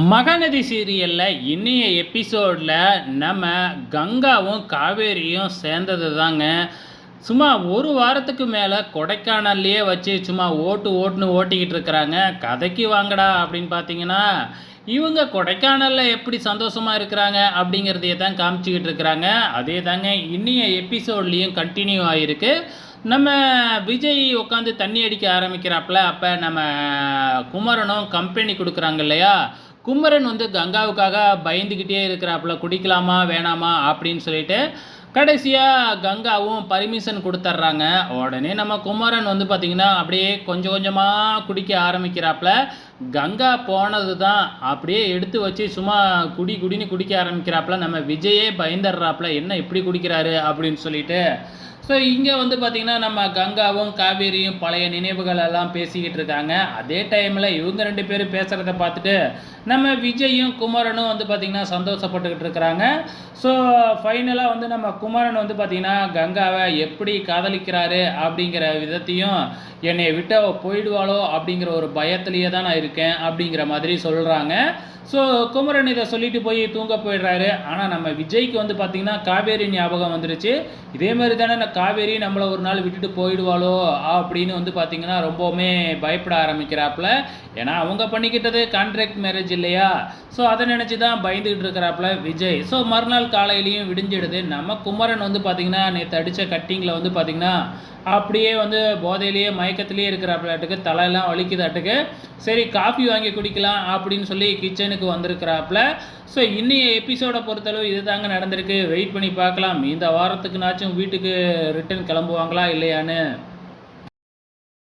மகாநதி சீரியல்ல இன்னைய எபிசோட்ல நம்ம கங்காவும் காவேரியும் சேர்ந்தது தாங்க. சும்மா ஒரு வாரத்துக்கு மேலே கொடைக்கானல்லையே வச்சு சும்மா ஓட்டுன்னு ஓட்டிக்கிட்டு இருக்கிறாங்க. கதைக்கு வாங்கடா அப்படின்னு பார்த்தீங்கன்னா, இவங்க கொடைக்கானலில் எப்படி சந்தோஷமாக இருக்கிறாங்க அப்படிங்கிறதையே தான் காமிச்சிக்கிட்டு இருக்கிறாங்க. அதே தாங்க இன்னைய எபிசோட்லேயும் கண்டினியூ ஆகிருக்கு. நம்ம விஜய் உட்காந்து தண்ணி அடிக்க ஆரம்பிக்கிறாப்புல. அப்போ நம்ம குமரனும் கம்பெனி கொடுக்குறாங்க இல்லையா, குமரன் வந்து கங்காவுக்காக பயந்துக்கிட்டே இருக்கிறாப்புல, குடிக்கலாமா வேணாமா அப்படின்னு சொல்லிட்டு. கடைசியாக கங்காவும் பர்மிஷன் கொடுத்துட்றாங்க. உடனே நம்ம குமரன் வந்து பார்த்திங்கன்னா அப்படியே கொஞ்சம் கொஞ்சமாக குடிக்க ஆரம்பிக்கிறாப்புல. கங்கா போனது தான் அப்படியே எடுத்து வச்சு சும்மா குடின்னு குடிக்க ஆரம்பிக்கிறாப்புல. நம்ம விஜயே பயந்துடுறாப்புல, என்ன இப்படி குடிக்கிறாரு அப்படின்னு சொல்லிட்டு. ஸோ இங்கே வந்து பார்த்திங்கன்னா நம்ம கங்காவும் காவேரியும் பழைய நினைவுகள் எல்லாம் பேசிக்கிட்டு இருக்காங்க. அதே டைமில் இவங்க ரெண்டு பேரும் பேசுகிறத பார்த்துட்டு நம்ம விஜயும் குமரனும் வந்து பார்த்திங்கன்னா சந்தோஷப்பட்டுக்கிட்டு இருக்கிறாங்க. ஸோ ஃபைனலாக வந்து நம்ம குமரன் வந்து பார்த்திங்கன்னா கங்காவை எப்படி காதலிக்கிறாரு அப்படிங்கிற விதத்தையும், என்னை விட்டு அவள் போயிடுவாளோ அப்படிங்கிற ஒரு பயத்திலேயே தான் நான் இருக்கேன் அப்படிங்கிற மாதிரி சொல்கிறாங்க. ஸோ குமரன் இதை சொல்லிட்டு போய் தூங்க போயிடுறாரு. ஆனால் நம்ம விஜய்க்கு வந்து பார்த்திங்கன்னா காவேரி ஞாபகம் வந்துருச்சு. இதே மாதிரி தானே நான் காவேரி நம்மளை ஒரு நாள் விட்டுட்டு போயிடுவாளோ அப்படின்னு வந்து பார்த்திங்கன்னா ரொம்பவுமே பயப்பட ஆரம்பிக்கிறாப்புல. ஏன்னா அவங்க பண்ணிக்கிட்டது கான்ட்ராக்ட் மேரேஜ் இல்லையா. ஸோ அதை நினச்சி தான் பயந்துக்கிட்டு இருக்கிறாப்புல விஜய். ஸோ மறுநாள் காலையிலையும் விடிஞ்சிடுது. நம்ம குமரன் வந்து பார்த்திங்கன்னா நேற்று அடித்த கட்டிங்கில் வந்து பார்த்திங்கன்னா அப்படியே வந்து போதையிலேயே மயக்கத்திலேயே இருக்கிறாப்புலாட்டுக்கு, தலையெல்லாம் வலிக்குதாட்டுக்கு. சரி காஃபி வாங்கி குடிக்கலாம் அப்படின்னு சொல்லி கிச்சனுக்கு வந்திருக்கிறாப்புல. ஸோ இன்னைய எபிசோடை பொறுத்தளவு இது தாங்க நடந்திருக்கு. வெயிட் பண்ணி பார்க்கலாம் இந்த வாரத்துக்குனாச்சும் வீட்டுக்கு ரிட்டர்ன் கிளம்புவாங்களா இல்லையான்னு.